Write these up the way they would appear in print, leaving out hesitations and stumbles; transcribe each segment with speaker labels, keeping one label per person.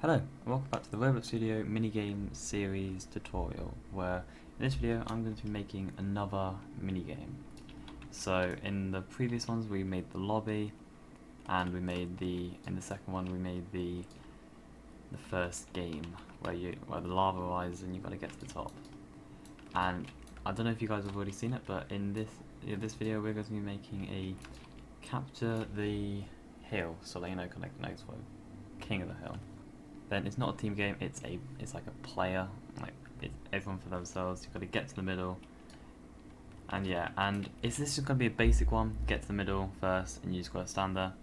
Speaker 1: Hello, and welcome back to the Roblox Studio minigame series tutorial, where in this video I'm going to be making another minigame. So in the previous ones we made the lobby, and in the second one we made the first game where the lava rises and you've got to get to the top. And I don't know if you guys have already seen it, but in this video we're going to be making a capture the hill, so that you know, connect notes for king of the hill. Then it's not a team game, it's like a player, like it's everyone for themselves. You've got to get to the middle, and yeah, and this just going to be a basic one. Get to the middle first, and you just got to stand there.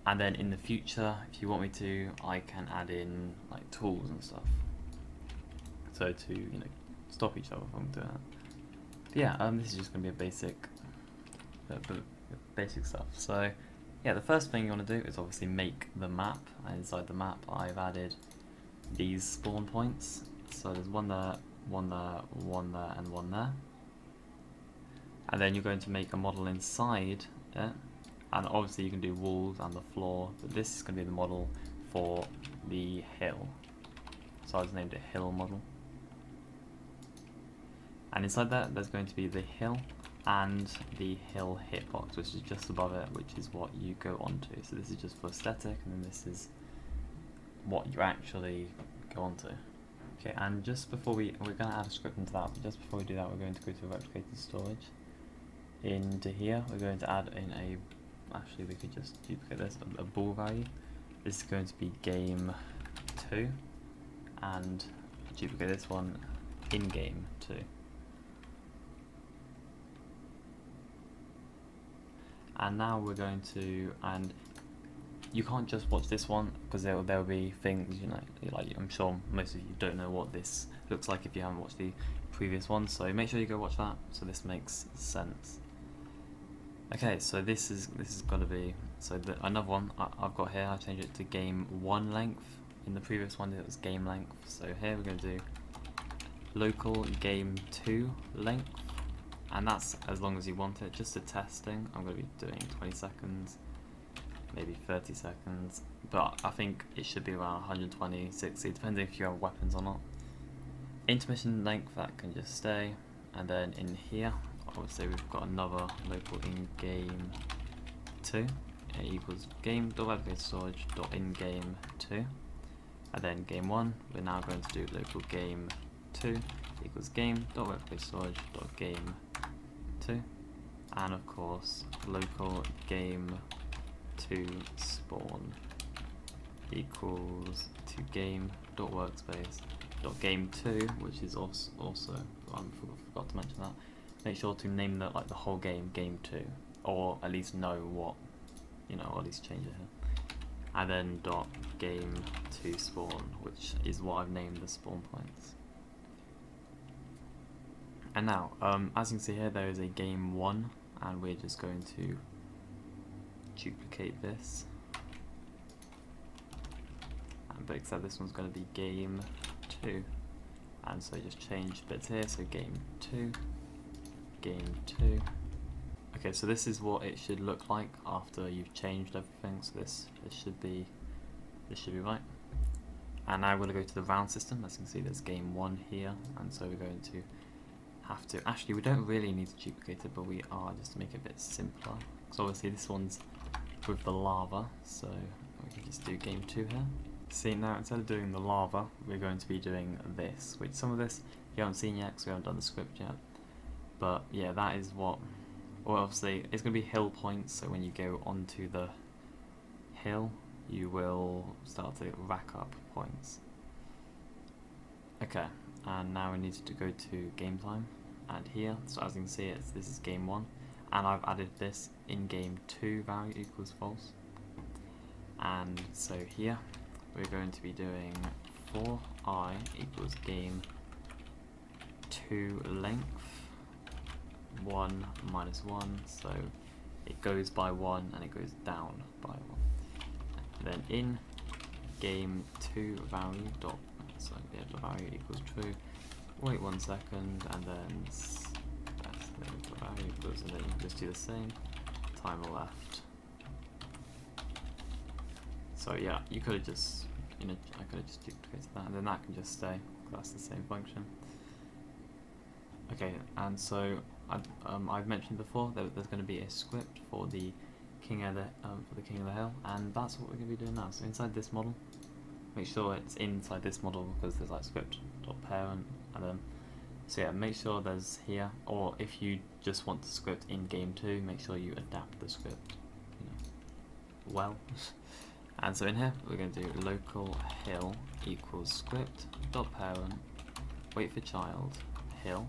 Speaker 1: And then in the future, if you want me to, I can add in like tools and stuff, so to stop each other from doing that. But yeah, this is just going to be a basic stuff. So yeah, the first thing you want to do is obviously make the map, and inside the map I've added these spawn points. So there's one there, one there, one there, and one there. And then you're going to make a model inside it, and obviously you can do walls and the floor, but this is going to be the model for the hill. So I just named it hill model. And inside that there's going to be the hill and the hill hitbox, which is just above it, which is what you go onto. So this is just for aesthetic, and then this is what you actually go onto. Okay, and just before we're going to add a script into that, but just before we do that, we're going to go to replicated storage. Into here, we're going to add in actually we could just duplicate this, a bool value. This is going to be game 2, and duplicate this one in game 2. And now we're going to, and you can't just watch this one because there'll be things, like I'm sure most of you don't know what this looks like if you haven't watched the previous one, so make sure you go watch that so this makes sense. Okay, so this is got to be, so another one I've got here, I changed it to game 1 length. In the previous one it was game length, so here we're going to do local game 2 length. And that's as long as you want it, just a testing. I'm going to be doing 20 seconds, maybe 30 seconds, but I think it should be around 120, 60, depending if you have weapons or not. Intermission length, that can just stay. And then in here, obviously we've got another local in game 2. It equals game.replicatedStorage.ingame2. And then game 1, we're now going to do local game 2 equals game.replicatedStorage.game2. And of course local game 2 spawn equals to game.workspace.game2, which is also I forgot to mention that. Make sure to name the whole game game 2, or at least know what, or at least change it here. And then .game 2 spawn, which is what I've named the spawn points. And now, as you can see here, there is a game 1, and we're just going to duplicate this. But except this one's going to be game 2. And so just change bits here, so game 2, game 2. Okay, so this is what it should look like after you've changed everything, so this should be right. And now we're going to go to the round system. As you can see, there's game 1 here, and so we're going to have to, actually we don't really need to duplicate it, but we are, just to make it a bit simpler, because obviously this one's with the lava, so we can just do game 2 here. See, now instead of doing the lava, we're going to be doing this, which some of this you haven't seen yet because we haven't done the script yet, but yeah, that is what, well, obviously it's going to be hill points, so when you go onto the hill you will start to rack up points. Okay, and now we need to go to game time, and here, so as you can see, this is game 1, and I've added this in game 2 value equals false. And so here we're going to be doing for I equals game 2 length 1 minus 1, so it goes by 1 and it goes down by 1. Then in game 2 value dot, so yeah, the value equals true. Wait 1 second, and then that's the value equals, and then you can just do the same. Timer left. So yeah, you could have just you know, I could have just duplicated that, and then that can just stay. That's the same function. Okay, and so I've mentioned before that there's going to be a script for the king of the hill, and that's what we're going to be doing now. So inside this model, make sure it's inside this model because there's like script.parent, and then so yeah, make sure there's here, or if you just want the script in game 2, make sure you adapt the script, you know, well. And so in here we're going to do local hill equals script.parent, wait for child hill.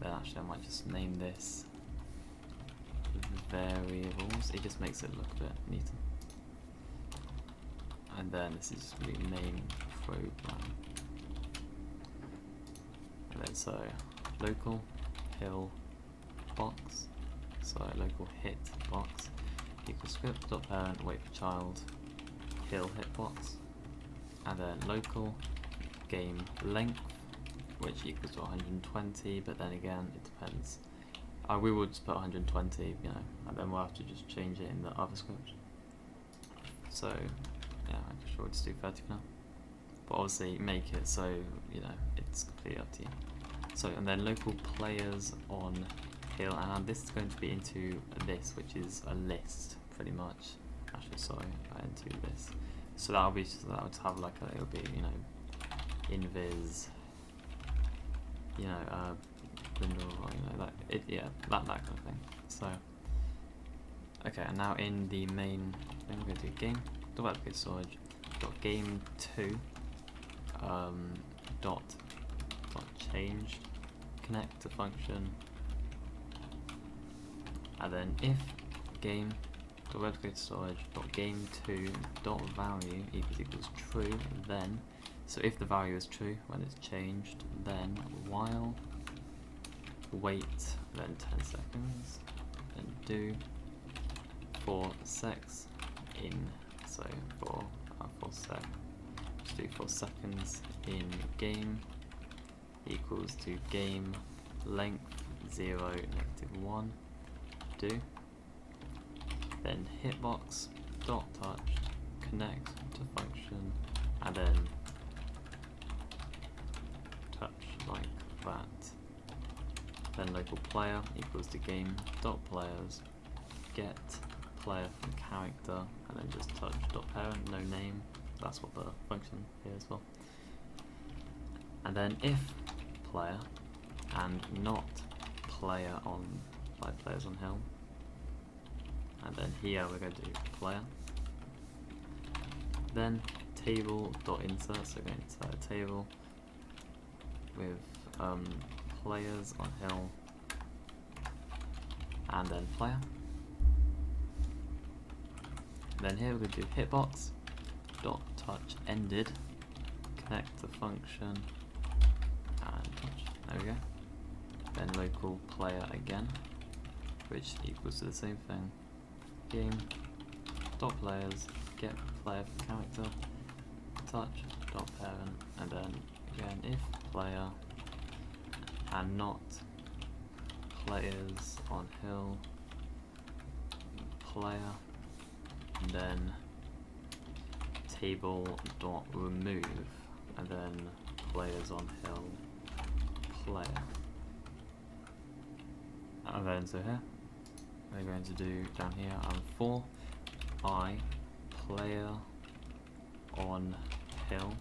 Speaker 1: Then actually I might just name this variables. It just makes it look a bit neater. And then this is just going to be main program. And then so local hill box, so local hit box equals script.parent, wait for child hill hitbox, and then local game length, which equals to 120, but then again it depends. We will just put 120, you know, and then we'll have to just change it in the other script. So yeah, I'm sure we'll just do 30 for now. But obviously make it so, you know, it's completely up to you. So, and then local players on hill, and this is going to be into this, which is a list, pretty much. Actually, sorry, into this. So that'll be, so that would have like a, it'll be, you know, invis, you know, window, or, you know, that, it, yeah, that kind of thing. So, okay, and now in the main thing, we're going to do game, develop storage, dot game 2, dot changed, connect to function, and then if game dot storage dot game 2 dot value equals true, then so if the value is true when it's changed, then while wait, then 10 seconds, then do for secs in, so for sec, just do 4 seconds in game equals to game length 0 -1, do, then hitbox dot touch connect to function, and then touch like that, then local player equals to game dot players get player from character, and then just touch dot parent, no name, that's what the function here as well. And then if player and not player on, like players on hill, and then here we're going to do player, then table dot insert, so we're going to insert a table with players on hill, and then player. Then here we're going to do hitbox dot touch ended, connect to function, and touch. There we go. Then local player again, which equals to the same thing. Game dot players get player from character, touch dot parent, and then again if player and not players on hill, player, and then table dot remove, and then players on hill, player. And then so here we're going to do down here for I player on hill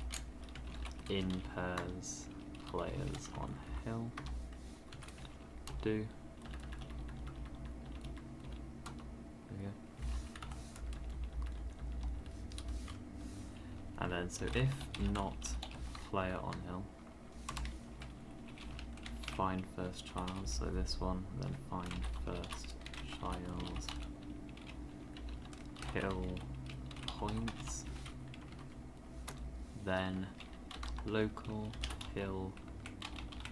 Speaker 1: in pairs players on hill, do, there we go. And then so if not player on hill, find first child, so this one, then find first child hill points, then local hill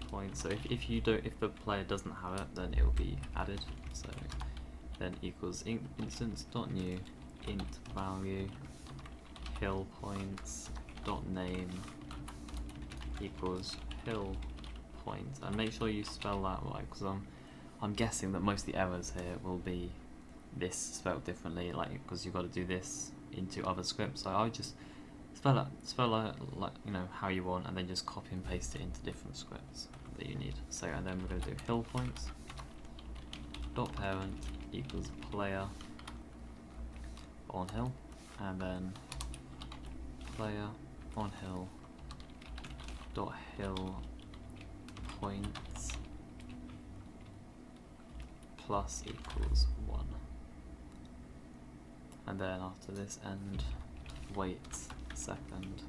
Speaker 1: points. So if you don't, if the player doesn't have it, then it will be added. So then equals instance dot new int value hill points dot name equals hill points, and make sure you spell that right, because I'm guessing that most of the errors here will be this spelled differently, like because you've got to do this into other scripts. So I would just spell it like you know how you want, and then just copy and paste it into different scripts that you need. So and then we're going to do hill points dot parent equals player on hill, and then player on hill dot hill points plus equals 1, and then after this end wait a second,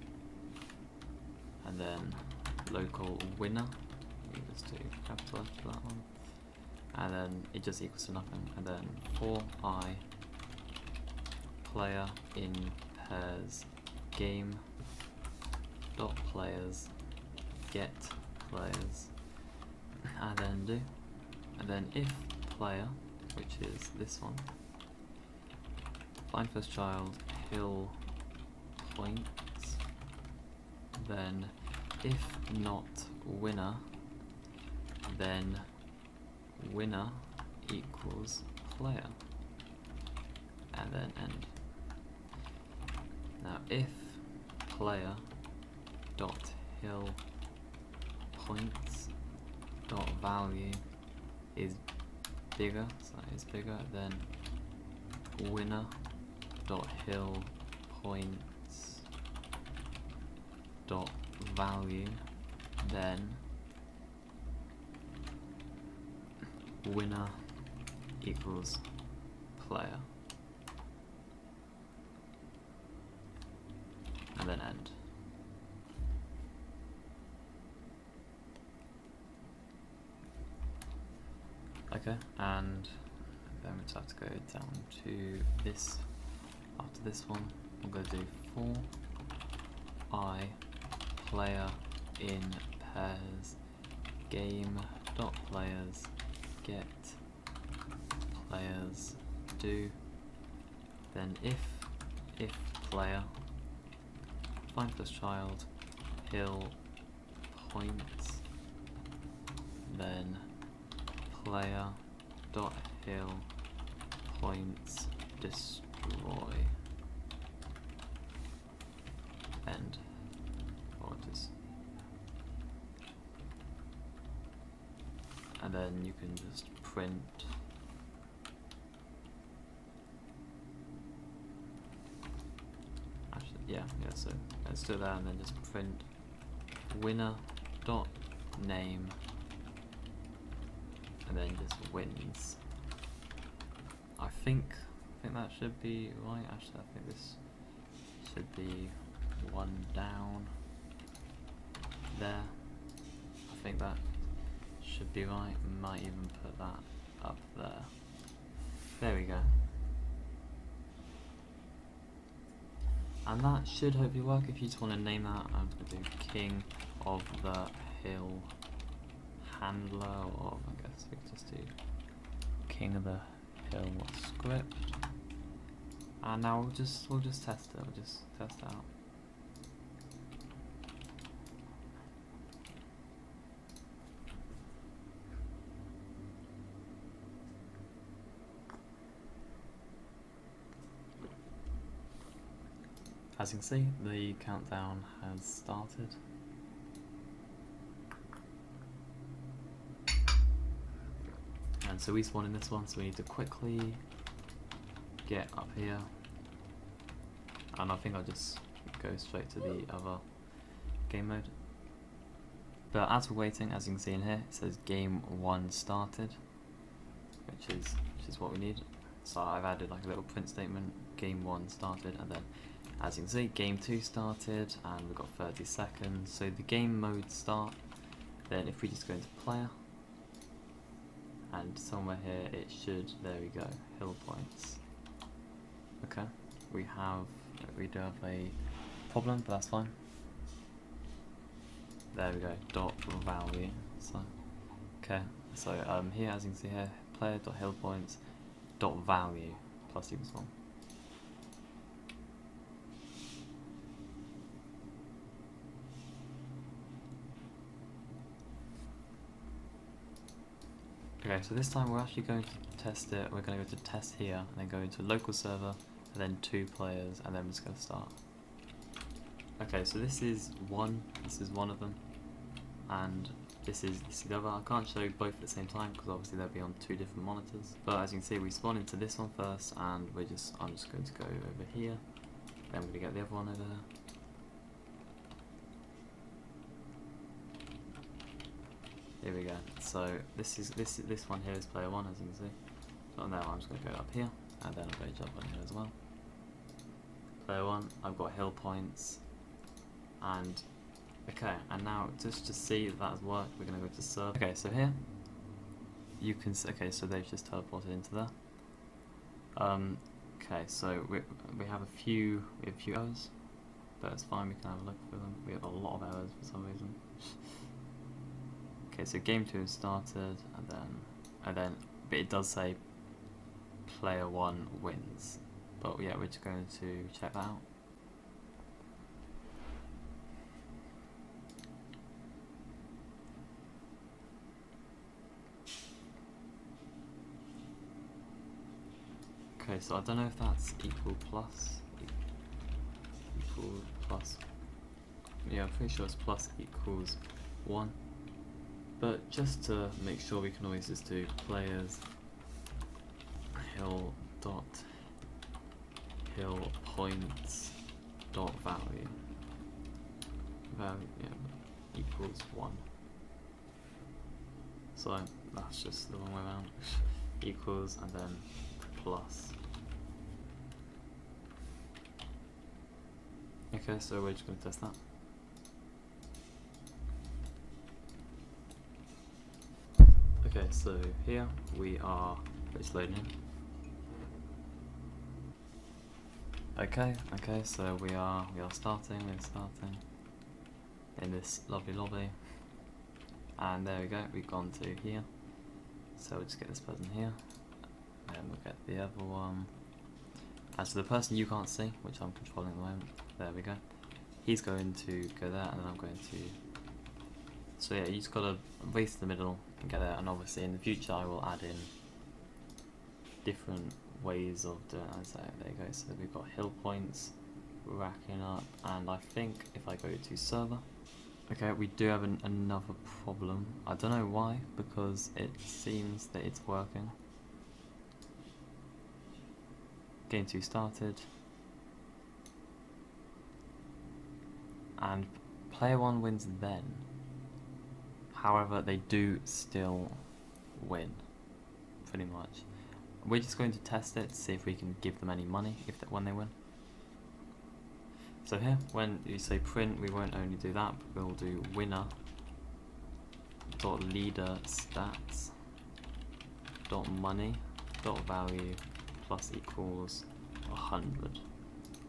Speaker 1: and then local winner, you just do capital F for that one, and then it just equals to nothing, and then for I player in pairs game dot players get players, and then do, and then if player, which is this one, find first child hill points, then if not winner, then winner equals player, and then end. Now if player dot hill points dot value is bigger, so that is bigger, then winner dot hill points dot value, then winner equals player, and then end. Okay, and then we just have to go down to this. After this one, I'm going to do for I player in pairs game dot players get players do, then if player find first child hill points, then player dot hill points destroy end, or just, and then you can just print actually yeah so let's do that, and then just print winner dot name, and then just wins. I think that should be right. Actually, I think this should be one down there. I think that should be right. Might even put that up there. There we go. And that should hopefully work. If you just want to name that, I'm going to do king of the hill handler, or I guess we could just do king of the hill script. And now we'll just test it. We'll just test it out. As you can see, the countdown has started. And so we spawn in this one, so we need to quickly get up here. And I think I'll just go straight to the other game mode. But as we're waiting, as you can see in here, it says game 1 started, which is what we need. So I've added like a little print statement, game 1 started, and then as you can see, game 2 started, and we've got 30 seconds. So the game mode start, then if we just go into player, and somewhere here it should, there we go, hill points. Okay, we do have a problem, but that's fine. There we go, dot value. So okay, so here as you can see here, player dot hill points dot value plus equals 1. Okay, so this time we're actually going to test it. We're going to go to test here, and then go into local server, and then 2 players, and then we're just going to start. Okay, so this is one of them, and this is the other. I can't show both at the same time because obviously they'll be on two different monitors. But as you can see, we spawn into this one first, and I'm just going to go over here. Then we're going to get the other one over there. Here we go. So this one here is player 1, as you can see. So now I'm just going to go up here, and then I'm going to jump on here as well. Player 1, I've got hill points, and okay, and now just to see that has worked, we're going to go to serve. Okay, so here you can see, okay, so they've just teleported into there. Okay, so we have a few errors, but it's fine. We can have a look for them. We have a lot of errors for some reason. Okay, so game 2 has started, and then, but it does say player 1 wins. But yeah, we're just going to check that out. Okay, so I don't know if that's equal plus. Yeah, I'm pretty sure it's plus equals 1. But just to make sure, we can always just do players hill points dot value equals 1. So that's just the wrong way around. Equals and then plus. Okay, so we're just going to test that. Okay, so here we are, it's loading in. Okay, so we are starting in this lovely lobby, and there we go, we've gone to here. So we'll just get this person here, and we'll get the other one. And so the person you can't see, which I'm controlling at the moment, there we go. He's going to go there, and then I'm going to. So yeah, you just gotta race to the middle and get there, and obviously in the future I will add in different ways of doing it. So there you go, so we've got hill points racking up, and I think if I go to server, okay, we do have another problem. I don't know why, because it seems that it's working. Game 2 started, and player 1 wins then. However, they do still win, pretty much. We're just going to test it to see if we can give them any money when they win. So here, when you say print, we won't only do that, but we'll do winner dot leader stats dot money dot value plus equals 100,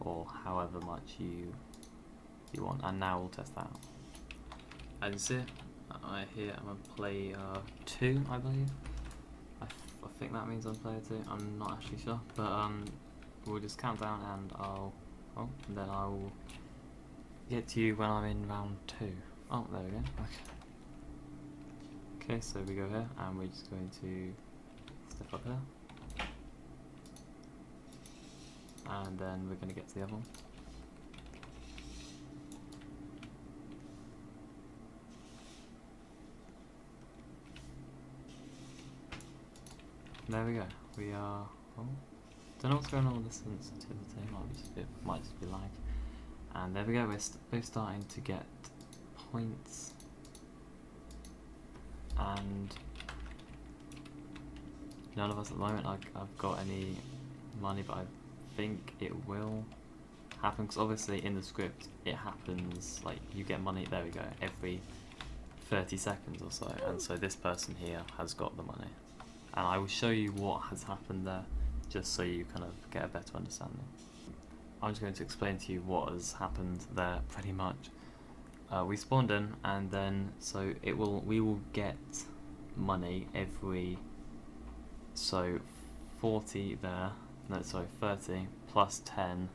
Speaker 1: or however much you want. And now we'll test that out. As you see, here I'm on player 2, I believe. I think that means I'm player 2. I'm not actually sure, but we'll just count down, and then I will get to you when I'm in round 2. Oh, there we go. Okay, so we go here, and we're just going to step up here, and then we're going to get to the other one. There we go. We are. Don't know what's going on with the sensitivity. Might just be lag. And there we go. We're both starting to get points, and none of us at the moment. I've got any money, but I think it will happen, because obviously in the script it happens like you get money. There we go. Every 30 seconds or so, and so this person here has got the money. And I will show you what has happened there, just so you kind of get a better understanding. I'm just going to explain to you what has happened there, pretty much. We spawned in, and then so we will get money every, so 40 there, no sorry 30 plus 10,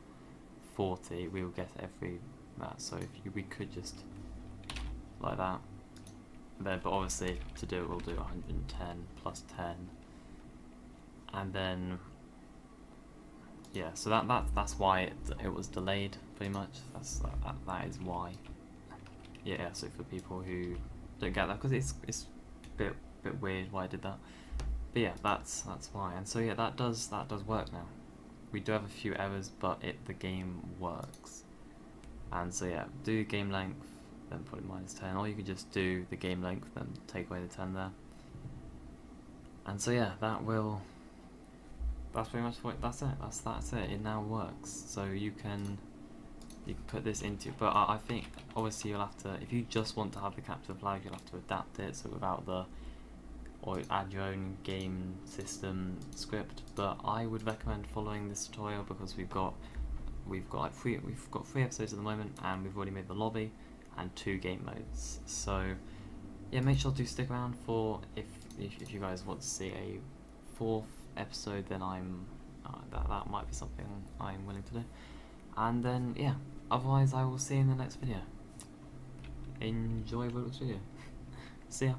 Speaker 1: 40. We will get every that. So if we could just like that. Then, but obviously to do it, we'll do 110 plus 10, and then yeah, so that's why it was delayed pretty much. That is why. Yeah, so for people who don't get that, because it's a bit weird why I did that. But yeah, that's why. And so yeah, that does work now. We do have a few errors, but the game works. And so yeah, do game length, then put it -10, or you could just do the game length, then take away the 10 there. And so yeah, that's pretty much what, that's it. That's it. It now works. So you can put this into, but I think obviously you'll have to, if you just want to have the capture flag, you'll have to adapt it so without or add your own game system script. But I would recommend following this tutorial because we've got like three episodes at the moment, and we've already made the lobby and 2 game modes. So yeah, make sure to stick around for if you guys want to see a 4th episode, then that might be something I'm willing to do. And then yeah, otherwise I will see you in the next video. Enjoy Roblox Studio. See ya.